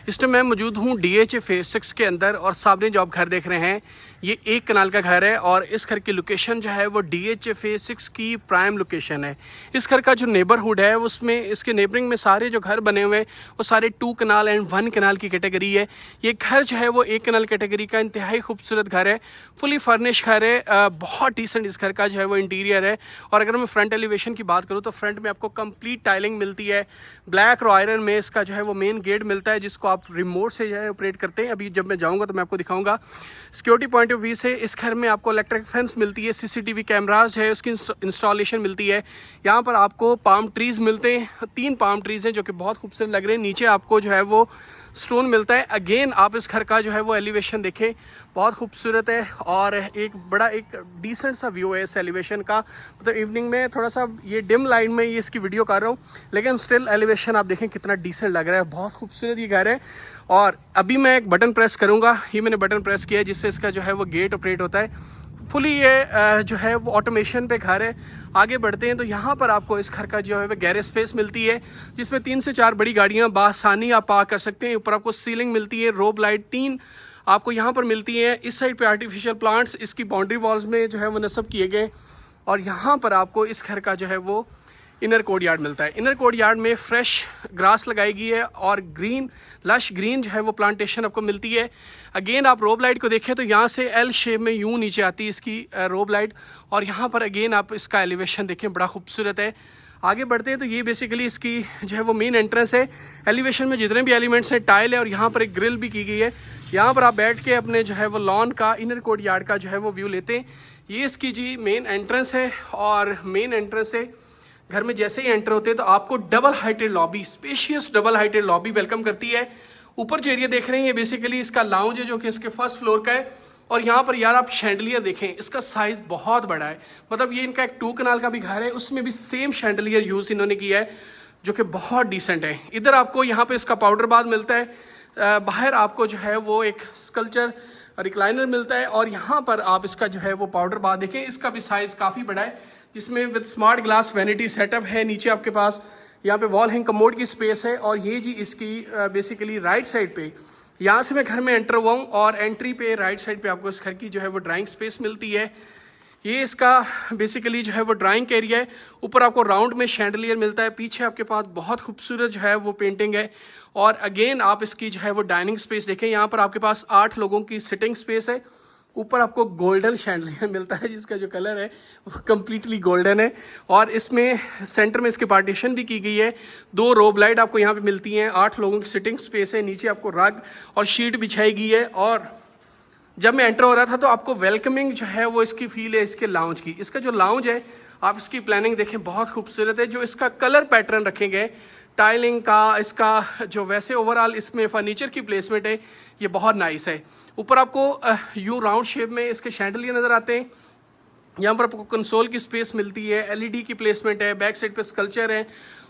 इस टाइम मैं मौजूद हूँ DHA फेज 6 के अंदर और सामने जो आप घर देख रहे हैं ये 1 कनाल का घर है और इस घर की लोकेशन जो है वो DHA फेज 6 की प्राइम लोकेशन है। इस घर का जो नेबरहुड है उसमें इसके नेबरिंग में सारे जो घर बने हुए हैं वो सारे 2 कनाल एंड 1 कनाल की कैटेगरी है। ये घर जो है वो 1 कनाल कैटेगरी का इंतहाई खूबसूरत घर है, फुली फर्निश घर है। बहुत डिसेंट इस घर का जो है वो इंटीरियर है। और अगर मैं फ्रंट एलिवेशन की बात करूँ तो फ्रंट में आपको कंप्लीट टाइलिंग मिलती है। ब्लैक रो आयरन में इसका जो है वो मेन गेट मिलता है जिसको आप रिमोट से जो है ऑपरेट करते हैं। अभी जब मैं जाऊंगा तो मैं आपको दिखाऊंगा। सिक्योरिटी पॉइंट ऑफ व्यू से इस घर में आपको इलेक्ट्रिक फेंस मिलती है, CCTV कैमराज है, उसकी इंस्टॉलेशन मिलती है। यहाँ पर आपको पाम ट्रीज़ मिलते हैं, 3 पाम ट्रीज़ हैं जो कि बहुत खूबसूरत लग रहे हैं। नीचे आपको जो है वो स्टोन मिलता है। अगेन आप इस घर का जो है वो एलिवेशन देखें, बहुत खूबसूरत है और एक डिसेंट सा व्यू है इस एलिवेशन का। मतलब इवनिंग में थोड़ा सा ये डिम लाइट में ये इसकी वीडियो कर रहा हूँ, लेकिन स्टिल एलिवेशन आप देखें कितना डिसेंट लग रहा है। बहुत खूबसूरत ये घर है। और अभी मैं एक बटन प्रेस करूँगा, ये मैंने बटन प्रेस किया है जिससे इसका जो है वो गेट ऑपरेट होता है। फुली ये जो है वो ऑटोमेशन पे घर है। आगे बढ़ते हैं तो यहाँ पर आपको इस घर का जो है वो गैरेज स्पेस मिलती है जिसमें 3 से 4 बड़ी गाड़ियाँ बासानी आप पार्क कर सकते हैं। ऊपर आपको सीलिंग मिलती है, रोब लाइट 3 आपको यहाँ पर मिलती है। इस साइड पे आर्टिफिशियल प्लांट्स इसकी बाउंड्री वॉल्स में जो है वो नस्ब किए गए। और यहाँ पर आपको इस घर का जो है वो इनर कोर्ट यार्ड मिलता है। इनर कोर्ट यार्ड में फ्रेश ग्रास लगाई गई है और ग्रीन लश ग्रीन जो है वो प्लांटेशन आपको मिलती है। अगेन आप रोब लाइट को देखें तो यहाँ से L शेप में यूँ नीचे आती है इसकी रोब लाइट। और यहाँ पर अगेन आप इसका एलिवेशन देखें, बड़ा खूबसूरत है। आगे बढ़ते हैं तो ये बेसिकली इसकी जो है वो मेन एंट्रेंस है। एलिवेशन में जितने भी एलिमेंट्स हैं टाइल है और यहाँ पर एक ग्रिल भी की गई है। यहाँ पर आप बैठ के अपने जो है वो लॉन का इनर कोर्ट यार्ड का जो है वो व्यू लेते हैं। ये इसकी जी मेन एंट्रेंस है और मेन एंट्रेंस से घर में जैसे ही एंटर होते हैं तो आपको double heighted lobby, spacious double heighted lobby welcome करती है। ऊपर जो एरिया देख रहे हैं ये बेसिकली इसका लाउंज है जो कि इसके फर्स्ट फ्लोर का है। और यहाँ पर यार आप शैंडलियर देखें, इसका साइज बहुत बड़ा है। मतलब ये इनका एक 2 कनाल का भी घर है, उसमें भी सेम शैंडलियर यूज़ इन्होंने किया है जो कि बहुत डिसेंट है। इधर आपको यहाँ पे इसका पाउडर बाथ मिलता है। बाहर आपको जो है वो एक स्कल्पचर रिक्लाइनर मिलता है। और यहाँ पर आप इसका जो है वो पाउडर बाथ देखें, इसका भी साइज़ काफ़ी बड़ा है जिसमें with smart glass vanity setup है। नीचे आपके पास यहाँ पे वॉल हैंग कमोड की स्पेस है। और ये जी इसकी बेसिकली राइट साइड पे, यहाँ से मैं घर में एंटर हुआ हूँ और एंट्री पे राइट साइड पे आपको इस घर की जो है वो ड्राइंग स्पेस मिलती है। ये इसका बेसिकली जो है वो ड्राइंग एरिया है। ऊपर आपको राउंड में शैंडलियर मिलता है, पीछे आपके पास बहुत खूबसूरत जो है वो पेंटिंग है। और अगेन आप इसकी जो है वो डाइनिंग स्पेस देखें, यहाँ पर आपके पास 8 लोगों की सिटिंग स्पेस है। ऊपर आपको गोल्डन शैंडलियर मिलता है जिसका जो कलर है वो कम्प्लीटली गोल्डन है। और इसमें सेंटर में इसकी पार्टीशन भी की गई है। 2 रोब लाइट आपको यहाँ पे मिलती हैं। 8 लोगों की सिटिंग स्पेस है। नीचे आपको रग और शीट बिछाई गई है। और जब मैं एंटर हो रहा था तो आपको वेलकमिंग जो है वो इसकी फील है इसके लाउंज की। इसका जो लाउंज है आप इसकी प्लानिंग देखें, बहुत खूबसूरत है। जो इसका कलर पैटर्न रखे गए टाइलिंग का, इसका जो वैसे ओवरऑल इसमें फर्नीचर की प्लेसमेंट है ये बहुत नाइस है। ऊपर आपको यू राउंड शेप में इसके शैंडलियर नज़र आते हैं। यहाँ पर आपको कंसोल की स्पेस मिलती है, LED की प्लेसमेंट है, बैक साइड पे स्कल्पचर है।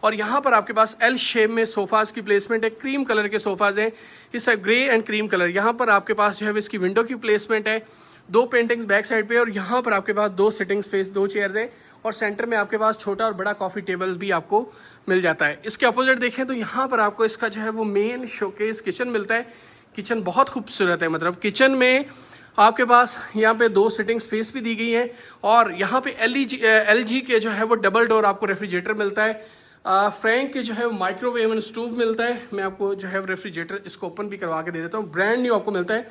और यहाँ पर आपके पास L शेप में सोफ़ाज़ की प्लेसमेंट है, क्रीम कलर के सोफ़ाज़ हैं, इस ग्रे एंड क्रीम कलर। यहाँ पर आपके पास जो है इसकी विंडो की प्लेसमेंट है, 2 पेंटिंग्स बैक साइड पे। और यहाँ पर आपके पास 2 सिटिंग स्पेस, 2 चेयर्स हैं। और सेंटर में आपके पास छोटा और बड़ा कॉफ़ी टेबल भी आपको मिल जाता है। इसके अपोजिट देखें तो यहाँ पर आपको इसका जो है वो मेन शोकेस किचन मिलता है। किचन बहुत खूबसूरत है। मतलब किचन में आपके पास यहाँ पे 2 सिटिंग स्पेस भी दी गई है। और यहाँ पे LG के जो है वो डबल डोर आपको रेफ्रिजरेटर मिलता है। फ्रैंक के जो है माइक्रोवेव एंड स्टोव मिलता है। मैं आपको जो है रेफ्रिजरेटर इसको ओपन भी करवा के दे देता हूँ, ब्रांड न्यू आपको मिलता है।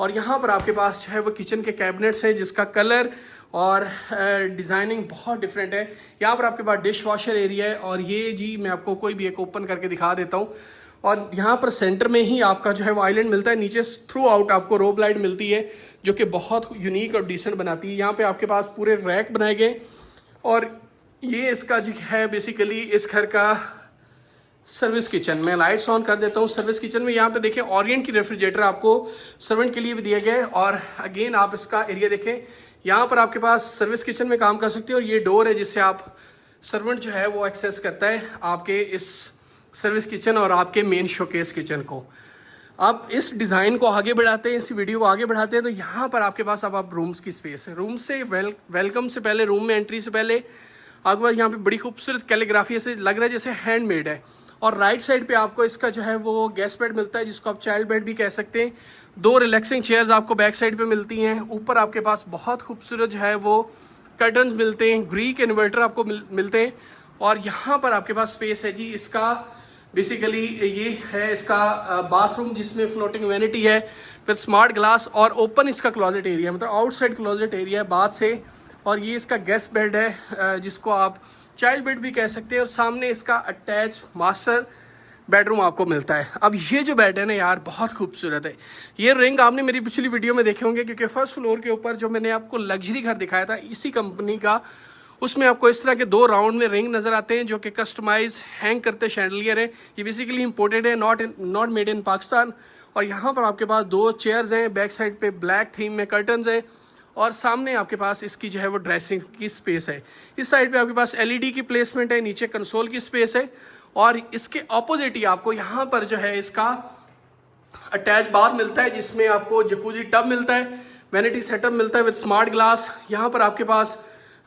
और यहाँ पर आपके पास जो है वो किचन के कैबिनेट्स हैं जिसका कलर और डिज़ाइनिंग बहुत डिफरेंट है। यहाँ पर आपके पास डिश वॉशर एरिया है। और ये जी मैं आपको कोई भी एक ओपन करके दिखा देता हूँ। और यहाँ पर सेंटर में ही आपका जो है वो आइलैंड मिलता है। नीचे थ्रू आउट आपको रोब लाइट मिलती है जो कि बहुत यूनिक और डिसेंट बनाती है। यहाँ पे आपके पास पूरे रैक बनाए गए। और ये इसका जो है बेसिकली इस घर का सर्विस किचन। मैं लाइट्स ऑन कर देता हूँ। सर्विस किचन में यहाँ पे देखें ओरिएंट की रेफ्रिजरेटर आपको सर्वेंट के लिए भी दिया गया है। और अगेन आप इसका एरिया देखें, यहाँ पर आपके पास सर्विस किचन में काम कर सकते हो। और ये डोर है जिससे आप सर्वेंट जो है वो एक्सेस करता है आपके इस सर्विस किचन और आपके मेन शोकेस किचन को। आप इस डिज़ाइन को आगे बढ़ाते हैं, इस वीडियो को आगे बढ़ाते हैं तो यहाँ पर आपके पास अब आप रूम्स की स्पेस है। रूम से वेलकम से पहले, रूम में एंट्री से पहले आपके पास यहाँ पे बड़ी खूबसूरत कैलीग्राफी ऐसे लग रहा है जैसे हैंडमेड है। और राइट साइड पे आपको इसका जो है वो गेस्ट बेड मिलता है, जिसको आप चाइल्ड बेड भी कह सकते हैं। 2 रिलैक्सिंग चेयर्स आपको बैक साइड पे मिलती हैं। ऊपर आपके पास बहुत खूबसूरत जो है वो कर्टन्स मिलते हैं, ग्रीक इन्वर्टर आपको मिलते हैं। और यहाँ पर आपके पास स्पेस है जी इसका, बेसिकली ये है इसका बाथरूम, जिसमें फ्लोटिंग वैनिटी है फिर स्मार्ट ग्लास और ओपन इसका क्लोजेट एरिया, मतलब आउटसाइड क्लोजेट एरिया है बाथ से। और ये इसका गेस्ट बेड है, जिसको आप चाइल्ड बेड भी कह सकते हैं। और सामने इसका अटैच मास्टर बेडरूम आपको मिलता है। अब ये जो बेड है ना यार, बहुत खूबसूरत है। ये रिंग आपने मेरी पिछली वीडियो में देखे होंगे, क्योंकि फर्स्ट फ्लोर के ऊपर जो मैंने आपको लग्जरी घर दिखाया था इसी कंपनी का, उसमें आपको इस तरह के 2 राउंड में रिंग नज़र आते हैं, जो कि कस्टमाइज हैंग करते शैंडलियर है। ये बेसिकली इंपोर्टेड है, नॉट मेड इन पाकिस्तान। और यहाँ पर आपके पास 2 चेयर्स हैं, बैक साइड पे ब्लैक थीम में कर्टन्स हैं, और सामने आपके पास इसकी जो है वो ड्रेसिंग की स्पेस है। इस साइड पे आपके पास एलईडी की प्लेसमेंट है, नीचे कंसोल की स्पेस है। और इसके ऑपोजिट ही आपको यहाँ पर जो है इसका अटैच बाथ मिलता है, जिसमें आपको जकूजी टब मिलता है, वैनिटी सेटअप मिलता है विद स्मार्ट ग्लास। यहाँ पर आपके पास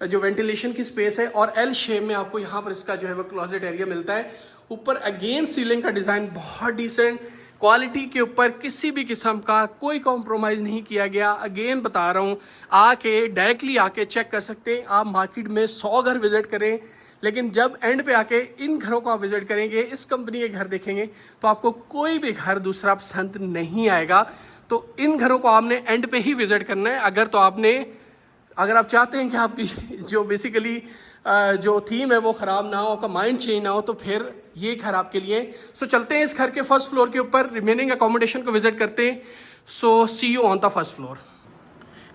जो वेंटिलेशन की स्पेस है, और एल शेप में आपको यहाँ पर इसका जो है वो क्लोजेट एरिया मिलता है। ऊपर अगेन सीलिंग का डिज़ाइन बहुत डिसेंट, क्वालिटी के ऊपर किसी भी किस्म का कोई कॉम्प्रोमाइज़ नहीं किया गया। अगेन बता रहा हूँ, आके डायरेक्टली आके चेक कर सकते हैं आप। मार्केट में 100 घर विजिट करें, लेकिन जब एंड पे आके इन घरों को आप विजिट करेंगे, इस कंपनी के घर देखेंगे, तो आपको कोई भी घर दूसरा पसंद नहीं आएगा। तो इन घरों को आपने एंड पे ही विजिट करना है। अगर आप चाहते हैं कि आपकी जो बेसिकली जो थीम है वो ख़राब ना हो, आपका माइंड चेंज ना हो, तो फिर ये घर आपके लिए। सो चलते हैं इस घर के फर्स्ट फ्लोर के ऊपर, रिमेनिंग अकोमोडेशन को विजिट करते हैं। So see you on the first floor.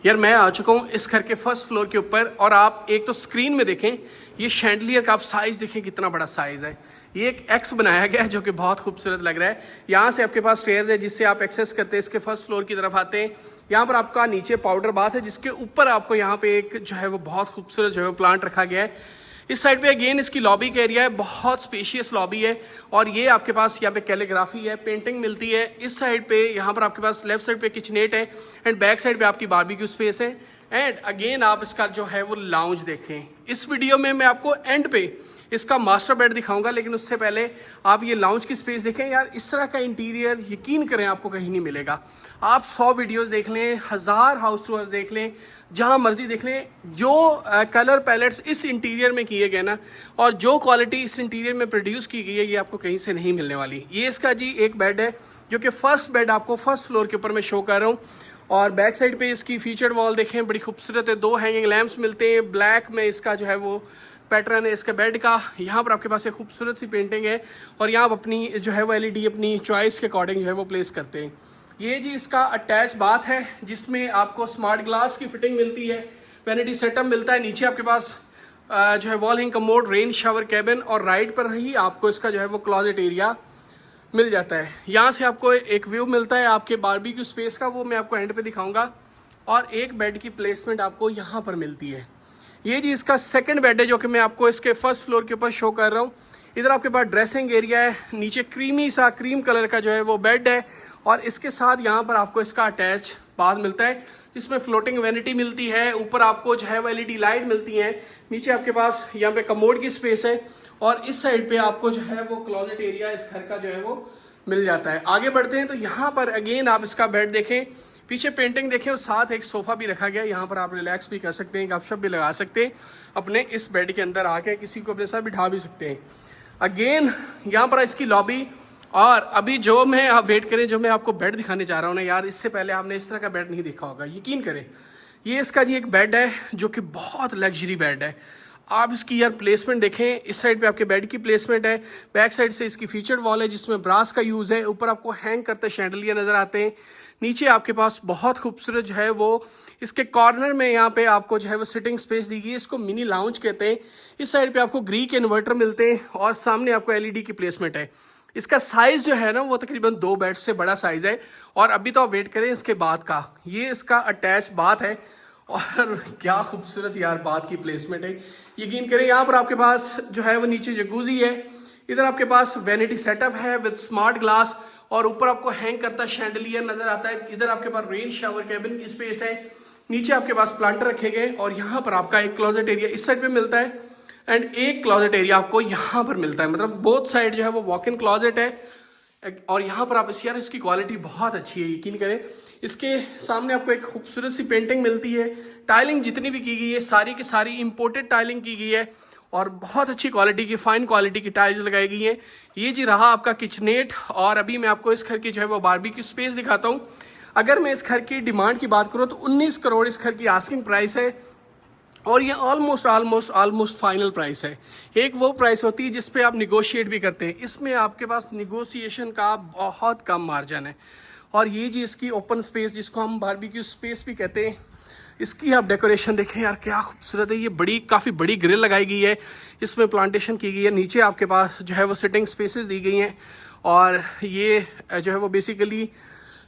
यार मैं आ चुका हूँ इस घर के फर्स्ट फ्लोर के ऊपर, और आप एक तो स्क्रीन में देखें, ये शैंडलियर का आप साइज़ देखें कितना बड़ा साइज़ है। ये एक एक्स बनाया गया है, जो कि बहुत खूबसूरत लग रहा है। यहाँ से आपके पास स्टेयर्स है, जिससे आप एक्सेस करते हैं इसके फर्स्ट फ्लोर की तरफ आते हैं। यहाँ पर आपका नीचे पाउडर बाथ है, जिसके ऊपर आपको यहाँ पे एक जो है वो बहुत खूबसूरत जो है प्लांट रखा गया है। इस साइड पे अगेन इसकी लॉबी का एरिया है, बहुत स्पेशियस लॉबी है। और ये आपके पास यहाँ पे कैलीग्राफी है, पेंटिंग मिलती है। इस साइड पे यहाँ पर आपके पास लेफ्ट साइड पे किचनेट है, एंड बैक साइड पे आपकी बारबेक्यू स्पेस है। एंड अगेन आप इसका जो है वो लाउंज देखें। इस वीडियो में मैं आपको एंड पे इसका मास्टर बेड दिखाऊंगा, लेकिन उससे पहले आप ये लाउंज की स्पेस देखें। यार इस तरह का इंटीरियर यकीन करें आपको कहीं नहीं मिलेगा। आप 100 वीडियोस देख लें, 1000 हाउस टूर्स देख लें, जहाँ मर्जी देख लें, जो कलर पैलेट्स इस इंटीरियर में किए गए ना, और जो क्वालिटी इस इंटीरियर में प्रोड्यूस की गई है, ये आपको कहीं से नहीं मिलने वाली। ये इसका जी एक बेड है, जो कि फर्स्ट बेड आपको फर्स्ट फ्लोर के ऊपर मैं शो कर रहा हूँ। और बैक साइड पे इसकी फीचर्ड वॉल देखें, बड़ी खूबसूरत है। 2 हैंगिंग लैंप्स मिलते हैं, ब्लैक में इसका जो है वो पैटर्न है इसका बेड का। यहाँ पर आपके पास एक खूबसूरत सी पेंटिंग है, और यहाँ आप अपनी जो है वो एलईडी अपनी चॉइस के अकॉर्डिंग जो है वो प्लेस करते हैं। ये जी इसका अटैच बाथ है, जिसमें आपको स्मार्ट ग्लास की फिटिंग मिलती है, वैनिटी सेटअप मिलता है। नीचे आपके पास जो है wall hang commode, rain shower cabin, और राइट पर ही आपको इसका जो है वो क्लोजेट एरिया मिल जाता है। यहाँ से आपको एक व्यू मिलता है आपके बारबेक्यू स्पेस का, वो मैं आपको एंड पे दिखाऊंगा। और एक बेड की प्लेसमेंट आपको यहाँ पर मिलती है। ये जी इसका सेकंड बेड है, जो कि मैं आपको इसके फर्स्ट फ्लोर के ऊपर शो कर रहा हूँ। इधर आपके पास ड्रेसिंग एरिया है, नीचे क्रीमी सा क्रीम कलर का जो है वो बेड है, और इसके साथ यहाँ पर आपको इसका अटैच बाथ मिलता है, जिसमें फ्लोटिंग वैनिटी मिलती है। ऊपर आपको जो है वो एलईडी लाइट मिलती है। नीचे आपके पास यहाँ पे कमोड की स्पेस है, और इस साइड पे आपको जो है वो क्लोजेट एरिया इस घर का जो है वो मिल जाता है। आगे बढ़ते हैं तो यहाँ पर अगेन आप इसका बेड देखें, पीछे पेंटिंग देखें, और साथ एक सोफ़ा भी रखा गया है। यहाँ पर आप रिलैक्स भी कर सकते हैं, गपशप भी लगा सकते हैं अपने इस बेड के अंदर आके, किसी को अपने साथ बिठा भी सकते हैं। अगेन यहाँ पर इसकी लॉबी, और अभी जो मैं आप वेट करें, जो मैं आपको बेड दिखाने जा रहा हूँ ना यार, इससे पहले आपने इस तरह का बेड नहीं देखा होगा, यकीन करें। ये इसका जी एक बेड है, जो कि बहुत लग्जरी बेड है। आप इसकी यार प्लेसमेंट देखें, इस साइड पे आपके बेड की प्लेसमेंट है, बैक साइड से इसकी फीचर्ड वॉल है, जिसमें ब्रास का यूज़ है। ऊपर आपको हैंग करते शैंडलियर नज़र आते हैं। नीचे आपके पास बहुत खूबसूरत जो है वो इसके कॉर्नर में यहाँ पे आपको जो है वो सिटिंग स्पेस दी गई है, इसको मिनी लाउंज कहते हैं। इस साइड पे आपको ग्रीक इन्वर्टर मिलते हैं, और सामने आपको एलईडी की प्लेसमेंट है। इसका साइज़ जो है ना वो तकरीबन 2 बेड से बड़ा साइज़ है। और अभी तो आप वेट करें इसके बाद का, ये इसका अटैच बाथ है, और क्या खूबसूरत यार बाथ की प्लेसमेंट है, यकीन करें। यहाँ पर आपके पास जो है वो नीचे जकूजी है, इधर आपके पास वैनिटी सेटअप है विद स्मार्ट ग्लास, और ऊपर आपको हैंग करता शैंडलियर नजर आता है। इधर आपके पास रेन शावर कैबिन की स्पेस है, नीचे आपके पास प्लांटर रखे गए, और यहाँ पर आपका एक क्लोजेट एरिया इस साइड पे मिलता है। एंड एक क्लॉजेट एरिया आपको यहाँ पर मिलता है, मतलब बोथ साइड जो है वो वॉक इन क्लॉजेट है। और यहाँ पर आप यार इसकी क्वालिटी बहुत अच्छी है, यकीन करें। इसके सामने आपको एक खूबसूरत सी पेंटिंग मिलती है। टाइलिंग जितनी भी की गई है सारी की सारी इंपोर्टेड टाइलिंग की गई है और बहुत अच्छी क्वालिटी की, फाइन क्वालिटी की टाइल्स लगाई गई हैं। ये जी रहा आपका किचनेट। और अभी मैं आपको इस घर की जो है वो बारबेक्यू स्पेस दिखाता हूँ। अगर मैं इस घर की डिमांड की बात करूँ तो 19 करोड़ इस घर की आस्किंग प्राइस है और ये ऑलमोस्ट फाइनल प्राइस है। एक वो प्राइस होती है जिस पे आप निगोशिएट भी करते हैं, इसमें आपके पास निगोशिएशन का बहुत कम मार्जिन है। और ये जी इसकी ओपन स्पेस जिसको हम बारबेक्यू स्पेस भी कहते हैं, इसकी आप डेकोरेशन देखें यार क्या खूबसूरत है। ये काफ़ी बड़ी ग्रिल लगाई गई है, इसमें प्लांटेशन की गई है। नीचे आपके पास जो है वो सिटिंग स्पेसेस दी गई हैं और ये जो है वो बेसिकली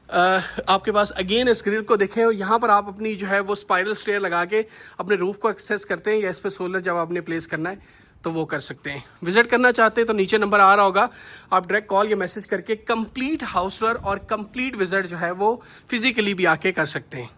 आपके पास अगेन इस ग्रिल को देखें और यहाँ पर आप अपनी जो है वो स्पाइरल स्टेयर लगा के अपने रूफ को एक्सेस करते हैं या इस पर सोलर जब आपने प्लेस करना है तो वो कर सकते हैं। विजिट करना चाहते हैं तो नीचे नंबर आ रहा होगा, आप डायरेक्ट कॉल या मैसेज करके कंप्लीट हाउस टूर और कंप्लीट विजिट जो है वो फिजिकली भी आके कर सकते हैं।